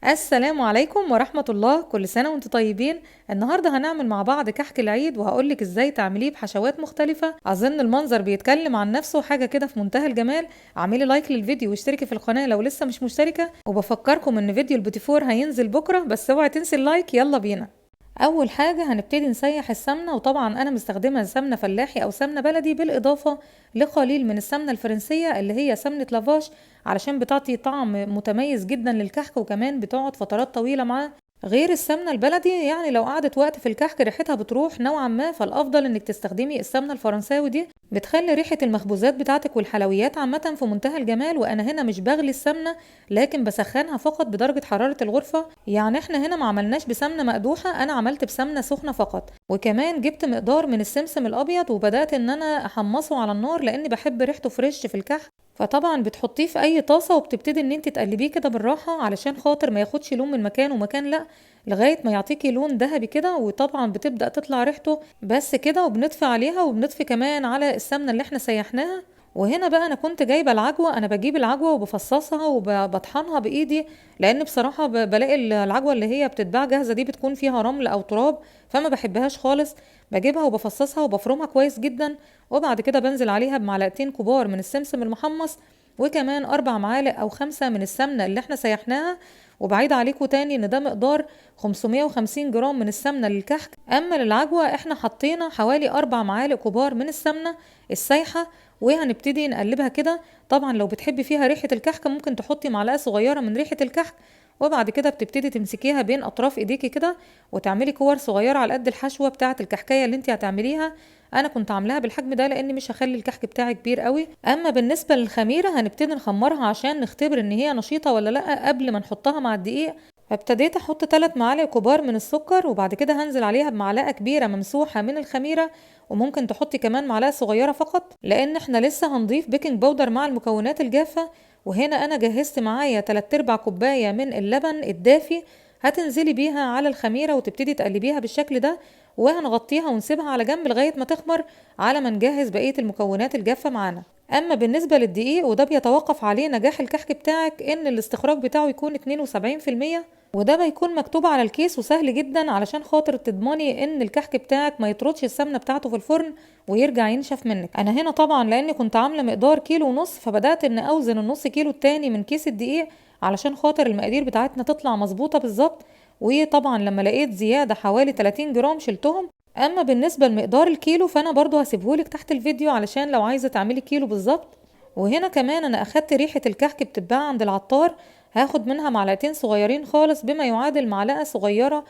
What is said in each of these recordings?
السلام عليكم ورحمة الله، كل سنة وانتم طيبين. النهاردة هنعمل مع بعض كحك العيد وهقولك ازاي تعمليه بحشوات مختلفة. اظن المنظر بيتكلم عن نفسه، حاجة كده في منتهى الجمال. اعملي لايك للفيديو واشتركي في القناة لو لسه مش مشتركة، وبفكركم ان فيديو البوتيفور هينزل بكرة، بس اوعي تنسي اللايك. يلا بينا. اول حاجه هنبتدي نسيح السمنه، وطبعا انا مستخدمه سمنه فلاحي او سمنه بلدي بالاضافه لقليل من السمنه الفرنسيه اللي هي سمنه لافاش، علشان بتعطي طعم متميز جدا للكحك، وكمان بتقعد فترات طويله معاه غير السمنه البلدي. يعني لو قعدت وقت في الكحك ريحتها بتروح نوعا ما، فالافضل انك تستخدمي السمنه الفرنساوي دي، بتخلي ريحه المخبوزات بتاعتك والحلويات عامه في منتهى الجمال. وانا هنا مش بغلي السمنه، لكن بسخنها فقط بدرجه حراره الغرفه. يعني احنا هنا ما عملناش بسمنه مقدوحه، انا عملت بسمنه سخنه فقط. وكمان جبت مقدار من السمسم الابيض وبدات ان انا احمصه على النار، لاني بحب ريحته فريش في الكحك. فطبعا بتحطيه في اي طاسه وبتبتدي ان انت تقلبيه كده بالراحه، علشان خاطر ما ياخدش لون من مكان ومكان، لا، لغايه ما يعطيكي لون ذهبي كده. وطبعا بتبدا تطلع ريحته بس كده، وبنطفي عليها وبنطفي كمان على السمنه اللي احنا سيحناها. وهنا بقى انا كنت جايبه العجوه، انا بجيب العجوه وبفصصها وبطحنها بايدي، لان بصراحه بلاقي العجوه اللي هي بتتباع جاهزه دي بتكون فيها رمل او تراب، فما بحبهاش خالص. بجيبها وبفصصها وبفرمها كويس جدا، وبعد كده بنزل عليها بمعلقتين كبار من السمسم المحمص، وكمان 4 معالق أو 5 من السمنة اللي احنا سيحناها. وبعيد عليكم تاني ان ده مقدار 550 جرام من السمنة للكحك. اما للعجوة احنا حطينا حوالي 4 معالق كبار من السمنة السايحة، وهنبتدي نقلبها كده. طبعا لو بتحبي فيها ريحة الكحك ممكن تحطي معلقة صغيرة من ريحة الكحك. وبعد كده بتبتدي تمسكيها بين اطراف ايديكي كده، وتعملي كور صغيرة على قد الحشوة بتاعة الكحكاية اللي انت هتعمليها. انا كنت عاملاها بالحجم ده لاني مش هخلي الكحك بتاعي كبير قوي. اما بالنسبه للخميره هنبتدي نخمرها عشان نختبر ان هي نشيطه ولا لا قبل ما نحطها مع الدقيق. فابتديت احط 3 معالق كبار من السكر، وبعد كده هنزل عليها بمعلقه كبيره ممسوحه من الخميره. وممكن تحطي كمان معلقه صغيره فقط، لان احنا لسه هنضيف بيكنج باودر مع المكونات الجافه. وهنا انا جهزت معايا 3/4 كوبايه من اللبن الدافي، هتنزلي بيها على الخميره وتبتدي تقلبيها بالشكل ده، وهنغطيها ونسيبها على جنب لغايه ما تخمر، على ما نجهز بقيه المكونات الجافه معانا. اما بالنسبه للدقيق، وده بيتوقف عليه نجاح الكحك بتاعك، ان الاستخراج بتاعه يكون 72%، وده بيكون مكتوب على الكيس وسهل جدا، علشان خاطر تضمني ان الكحك بتاعك ما يطردش السمنه بتاعته في الفرن ويرجع ينشف منك. انا هنا طبعا لاني كنت عامله مقدار كيلو ونص، فبدات ان اوزن النص كيلو التاني من كيس الدقيق، علشان خاطر المقادير بتاعتنا تطلع مظبوطه بالظبط. وطبعا لما لقيت زياده حوالي 30 جرام شلتهم. اما بالنسبه لمقدار الكيلو فانا برضو هسيبهولك تحت الفيديو، علشان لو عايزه تعملي كيلو بالظبط. وهنا كمان انا اخدت ريحه الكحك بتتباع عند العطار، هاخد منها معلقتين صغيرين خالص بما يعادل معلقه صغيره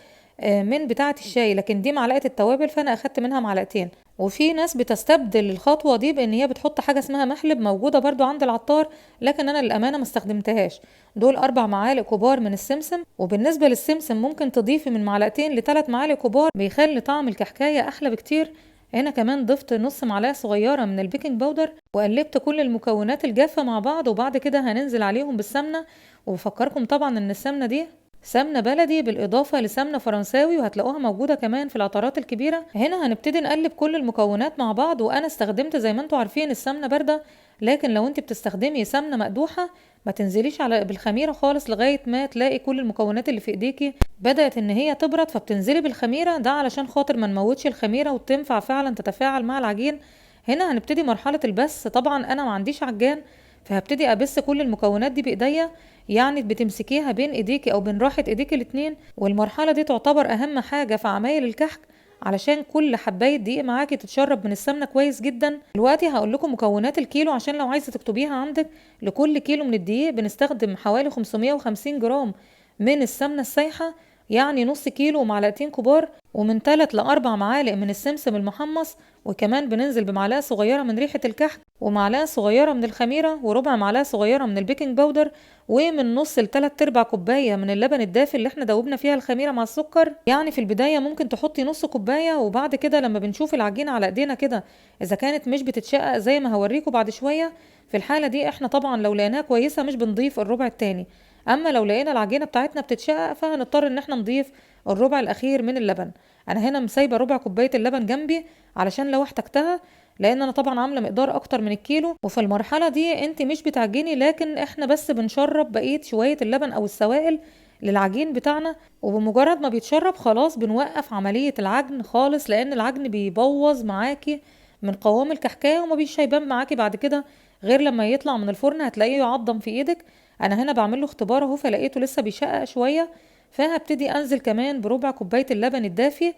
من بتاعه الشاي، لكن دي معلقه التوابل فانا اخدت منها معلقتين. وفي ناس بتستبدل الخطوه دي بان هي بتحط حاجه اسمها محلب، موجوده برضو عند العطار، لكن انا للامانه ما استخدمتهاش. دول 4 معالق كبار من السمسم، وبالنسبه للسمسم ممكن تضيفي من معلقتين ل3 معالق كبار، بيخلي طعم الكحكايه احلى بكتير. هنا كمان ضفت نص معلقه صغيره من البيكنج باودر، وقلبت كل المكونات الجافه مع بعض، وبعد كده هننزل عليهم بالسمنه. وبفكركم طبعا ان السمنه دي سمنة بلدي بالإضافة لسمنة فرنساوي، وهتلاقوها موجودة كمان في العطارات الكبيرة. هنا هنبتدي نقلب كل المكونات مع بعض، وأنا استخدمت زي ما انتوا عارفين السمنة باردة، لكن لو انت بتستخدمي سمنة مقدوحة ما تنزليش على بالخميرة خالص لغاية ما تلاقي كل المكونات اللي في ايديكي بدأت ان هي تبرد، فبتنزلي بالخميرة، ده علشان خاطر ما نموتش الخميرة وتنفع فعلا تتفاعل مع العجين. هنا هنبتدي مرحلة البس. طبعا انا ما عنديش عجان، فهبتدي ابس كل المكونات دي بايديا، يعني بتمسكيها بين ايديكي او بين راحة ايديكي الاتنين. والمرحلة دي تعتبر اهم حاجة في عمايل الكحك، علشان كل حباية دقيق معاكي تتشرب من السمنة كويس جدا. دلوقتي هقول لكم مكونات الكيلو عشان لو عايزة تكتبيها عندك. لكل كيلو من الدقيق بنستخدم حوالي 550 جرام من السمنة السايحة، يعني نص كيلو ومعلقتين كبار، ومن 3 ل4 معالق من السمسم المحمص. وكمان بننزل بمعلقة صغيرة من ريحة الكحك، ومعلقة صغيرة من الخميرة، وربع معلقة صغيرة من البيكنج باودر، ومن نص ل3/4 كوباية من اللبن الدافي اللي احنا دوبنا فيها الخميرة مع السكر. يعني في البداية ممكن تحطي نص كوباية، وبعد كده لما بنشوف العجينة على ايدينا كده اذا كانت مش بتتشقق زي ما هوريكم بعد شوية، في الحالة دي احنا طبعا لو لقيناها كويسة مش بنضيف الربع التاني. اما لو لقينا العجينة بتاعتنا بتتشقق فهنضطر ان احنا نضيف الربع الاخير من اللبن. انا هنا مسايبة ربع كوباية اللبن جنبي علشان لو احتجتها، لان انا طبعا عامله مقدار اكتر من الكيلو. وفي المرحله دي انت مش بتعجني، لكن احنا بس بنشرب بقيه شويه اللبن او السوائل للعجين بتاعنا. وبمجرد ما بيتشرب خلاص بنوقف عملية العجن خالص، لان العجن بيبوظ معاكي من قوام الكحكاية وما بيش هيبان معاكي بعد كده غير لما يطلع من الفرن هتلاقيه يعضم في ايدك. انا هنا بعمل له اختبار اهو، فلقيته لسه بيشقق شوية، فهبتدي انزل كمان بربع كوباية اللبن الدافي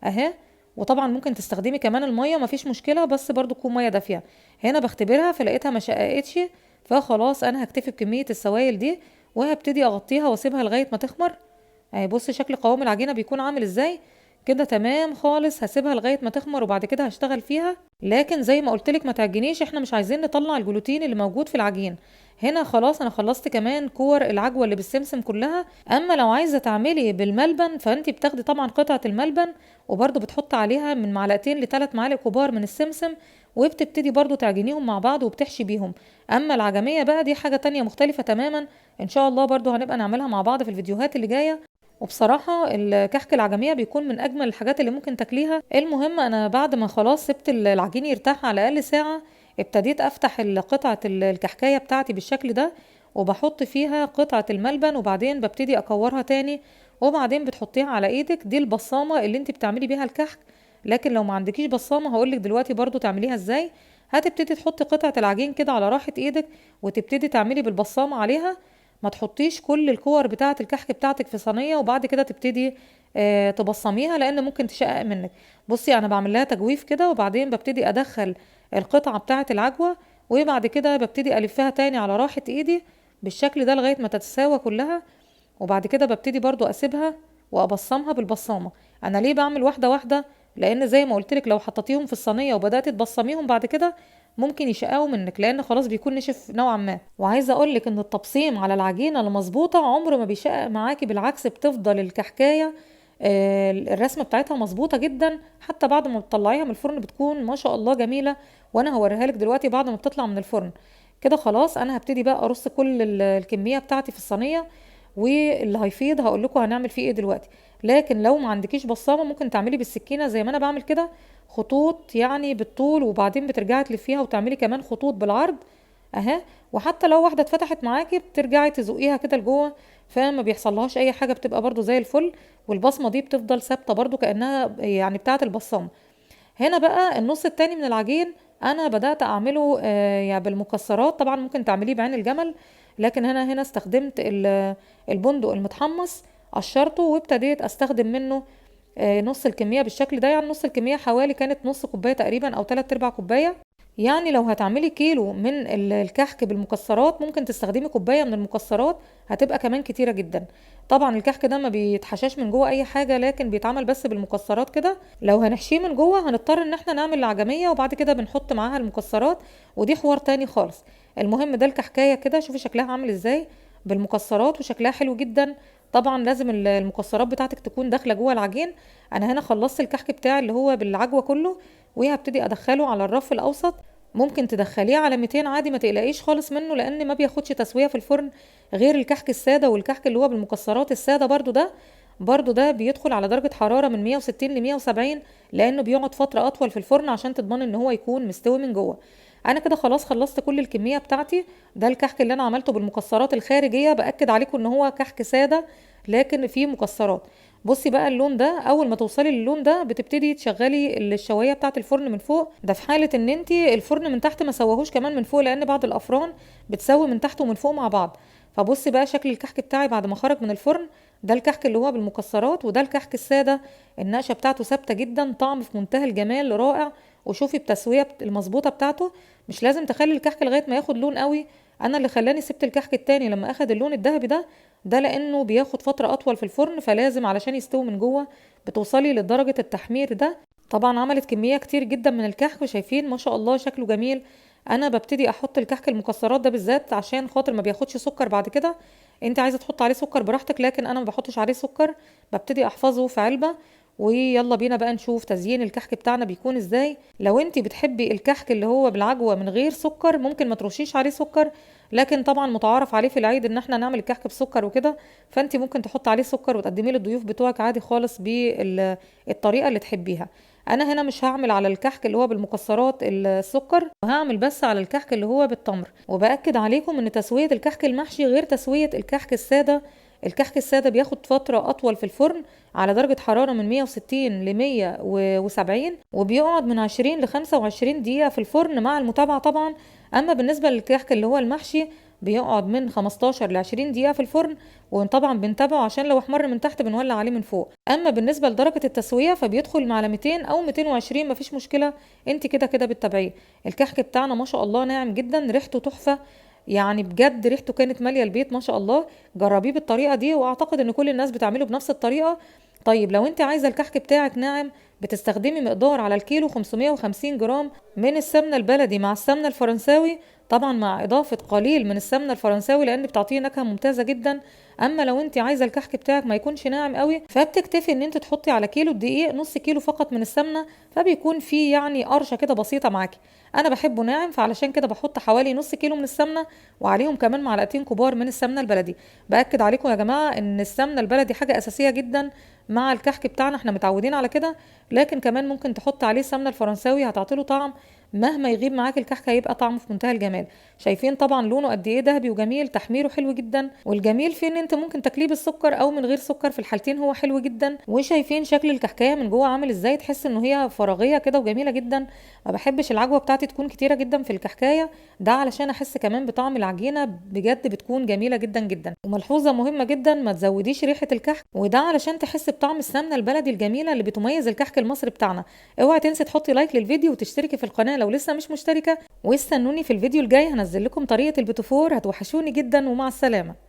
اهي. وطبعا ممكن تستخدمي كمان المية مفيش مشكلة، بس برضو تكون مية دافية. هنا بختبرها فلقيتها ما شققتش، فخلاص انا هكتفي بكمية السوائل دي وهبتدي اغطيها واسيبها لغاية ما تخمر. اهي بصي شكل قوام العجينة بيكون عامل ازاي كده، تمام خالص. هسيبها لغاية ما تخمر وبعد كده هشتغل فيها. لكن زي ما قلتلك ما تعجنيش، احنا مش عايزين نطلع الجلوتين اللي موجود في العجين. هنا خلاص انا خلصت كمان كور العجوة اللي بالسمسم كلها. اما لو عايزة تعملي بالملبن فانت بتاخدي طبعا قطعة الملبن وبرضو بتحط عليها من معلقتين ل3 معالق كبار من السمسم، وبتبتدي برضو تعجنيهم مع بعض وبتحشي بيهم. اما العجمية بقى دي حاجة تانية مختلفة تماما، ان شاء الله برضو هنبقى نعملها مع بعض في الفيديوهات اللي جاية. وبصراحة الكحك العجمية بيكون من أجمل الحاجات اللي ممكن تاكليها. المهم أنا بعد ما خلاص سبت العجين يرتاح على الأقل ساعة، ابتديت أفتح قطعة الكحكاية بتاعتي بالشكل ده، وبحط فيها قطعة الملبن وبعدين ببتدي أكورها تاني، وبعدين بتحطيها على ايدك. دي البصامة اللي انت بتعملي بيها الكحك. لكن لو ما عندكيش بصامة هقولك دلوقتي برضو تعمليها ازاي. هتبتدي تحطي قطعة العجين كده على راحة ايدك وتبتدي تعملي بالبصامة عليها. ما تحطيش كل الكور بتاعة الكحك بتاعتك في صينية وبعد كده تبتدي تبصميها، لان ممكن تشقق منك. بصي انا بعمل لها تجويف كده وبعدين ببتدي ادخل القطعة بتاعة العجوة، وبعد كده ببتدي الفها تاني على راحة ايدي بالشكل ده لغاية ما تتساوى كلها. وبعد كده ببتدي برضو اسيبها وابصمها بالبصامة. انا ليه بعمل واحدة واحدة؟ لان زي ما قلتلك لو حطيتيهم في الصينية وبدأت تبصميهم بعد كده ممكن يشققوا منك، لان خلاص بيكون نشف نوعا ما. وعايزه اقولك ان التبصيم على العجينه المظبوطه عمره ما بيشقق معاكي، بالعكس بتفضل الكحكايه الرسمه بتاعتها مظبوطه جدا. حتى بعد ما بتطلعيها من الفرن بتكون ما شاء الله جميله، وانا هوريها لك دلوقتي بعد ما بتطلع من الفرن. كده خلاص انا هبتدي بقى ارص كل الكميه بتاعتي في الصينيه، واللي هيفيض هقول لكم هنعمل فيه ايه دلوقتي. لكن لو ما عندكيش بصامه ممكن تعملي بالسكينه زي ما انا بعمل كده، خطوط يعني بالطول وبعدين بترجعي تلفيها وتعملي كمان خطوط بالعرض اهي. وحتى لو واحده اتفتحت معاكي بترجعي تزقيها كده لجوه، فما بيحصلهاش اي حاجه، بتبقى برضو زي الفل. والبصمه دي بتفضل ثابته برضو كانها يعني بتاعه البصامه. هنا بقى النص التاني من العجين انا بدأت اعمله يعني بالمكسرات. طبعا ممكن تعمليه بعين الجمل، لكن هنا استخدمت البندق المتحمص، قشرته وابتديت استخدم منه نص الكمية بالشكل ده. يعني نص الكمية حوالي كانت نص كوباية تقريبا او 3/4 كوباية. يعني لو هتعملي كيلو من الكحك بالمكسرات ممكن تستخدمي كوباية من المكسرات، هتبقى كمان كتيرة جدا. طبعا الكحك ده ما بيتحشاش من جوه اي حاجة، لكن بيتعمل بس بالمكسرات كده. لو هنحشيه من جوه هنضطر ان احنا نعمل العجمية وبعد كده بنحط معاها المكسرات، ودي حوار تاني خالص. المهم ده الكحكاية كده، شوفي شكلها عامل ازاي بالمكسرات وشكلها حلو جدا. طبعا لازم المكسرات بتاعتك تكون داخله جوه العجين. انا هنا خلصت الكحك بتاعي اللي هو بالعجوه كله، وهبتدي ادخله على الرف الاوسط. ممكن تدخليه على 200 عادي، ما تقلقيش خالص منه لان ما بياخدش تسويه في الفرن غير الكحك الساده. والكحك اللي هو بالمكسرات الساده برضو ده بيدخل على درجه حراره من 160 ل 170، لانه بيقعد فتره اطول في الفرن عشان تضمن ان هو يكون مستوي من جوه. انا كده خلاص خلصت كل الكميه بتاعتي. ده الكحك اللي انا عملته بالمكسرات الخارجيه، باكد عليكم ان هو كحك ساده لكن فيه مكسرات. بصي بقى اللون ده، اول ما توصلي للون ده بتبتدي تشغلي الشوايه بتاعه الفرن من فوق. ده في حاله ان انت الفرن من تحت ما سوهوش كمان من فوق، لان بعض الافران بتسوي من تحت ومن فوق مع بعض. فبصي بقى شكل الكحك بتاعي بعد ما خرج من الفرن. ده الكحك اللي هو بالمكسرات، وده الكحك الساده. النقشه بتاعته ثابته جدا، طعم في منتهى الجمال رائع. وشوفي التسويه المظبوطه بتاعته. مش لازم تخلي الكحك لغايه ما ياخد لون قوي. انا اللي خلاني سبت الكحك التاني لما اخد اللون الذهبي ده لانه بياخد فتره اطول في الفرن، فلازم علشان يستوي من جوه بتوصلي لدرجه التحمير ده. طبعا عملت كميه كتير جدا من الكحك، وشايفين ما شاء الله شكله جميل. انا ببتدي احط الكحك المكسرات ده بالذات عشان خاطر ما بياخدش سكر بعد كده. انت عايزه تحط عليه سكر براحتك، لكن انا ما بحطش عليه سكر. ببتدي احفظه في علبه. ويلا بينا بقى نشوف تزيين الكحك بتاعنا بيكون ازاي. لو انت بتحبي الكحك اللي هو بالعجوه من غير سكر ممكن ما ترشيش عليه سكر، لكن طبعا متعارف عليه في العيد ان احنا نعمل الكحك بسكر وكده، فانت ممكن تحط عليه سكر وتقدميه للضيوف بتوعك عادي خالص بالطريقه اللي تحبيها. انا هنا مش هعمل على الكحك اللي هو بالمكسرات السكر، وهعمل بس على الكحك اللي هو بالتمر. وباكد عليكم ان تسويه الكحك المحشي غير تسويه الكحك الساده الكحك السادة بياخد فترة أطول في الفرن على درجة حرارة من 160 ل 170، وبيقعد من 20 ل 25 دقيقة في الفرن مع المتابعة طبعا. أما بالنسبة للكحك اللي هو المحشي بيقعد من 15 ل 20 دقيقة في الفرن، وطبعا بنتابعه عشان لو احمر من تحت بنولع عليه من فوق. اما بالنسبة لدرجة التسوية فبيدخل على 200 او 220، مفيش مشكلة، انت كده كده بتتابعيه. الكحك بتاعنا ما شاء الله ناعم جدا، ريحته تحفة، يعني بجد ريحته كانت مالية البيت ما شاء الله. جربيه بالطريقة دي، واعتقد ان كل الناس بتعمله بنفس الطريقة. طيب لو انت عايزة الكحك بتاعك ناعم، بتستخدمي مقدار على الكيلو 550 جرام من السمنة البلدي مع السمنة الفرنساوي، طبعا مع اضافة قليل من السمنة الفرنساوي لان بتعطيه نكهة ممتازة جدا. اما لو انت عايزة الكحك بتاعك ما يكونش ناعم قوي، فبتكتفي ان انت تحطي على كيلو الدقيق نص كيلو فقط من السمنة، فبيكون فيه يعني قرشة كده بسيطة معاكي. انا بحبه ناعم، فعلشان كده بحط حوالي نص كيلو من السمنة، وعليهم كمان معلقتين كبار من السمنة البلدي. باكد عليكم يا جماعة ان السمنة البلدي حاجة اساسية جدا مع الكحك بتاعنا، احنا متعودين على كده. لكن كمان ممكن تحط عليه السمنة الفرنساوي، هتعطيله طعم مهما يغيب معاك الكحك هيبقى طعمه في منتهى الجمال. شايفين طبعا لونه قد ايه ذهبي وجميل، تحميره حلو جدا، والجميل فيه ان انت ممكن تاكليه بالسكر او من غير سكر، في الحالتين هو حلو جدا. وشايفين شكل الكحكايه من جوه عامل ازاي، تحس ان هي فراغيه كده وجميله جدا. ما بحبش العجوه بتاعتي تكون كتيره جدا في الكحكايه، ده علشان احس كمان بطعم العجينه، بجد بتكون جميله جدا جدا. وملحوظه مهمه جدا، ما تزوديش ريحه الكحك، وده علشان تحس بطعم السمنه البلدي الجميله اللي بتميز الكحك المصري بتاعنا. اوعي تنسي تحطي لايك للفيديو وتشتركي في القناه لو لسه مش مشتركه، واستنوني في الفيديو الجاي هنزل لكم طريقه البيتو فور. هتوحشوني جدا، ومع السلامه.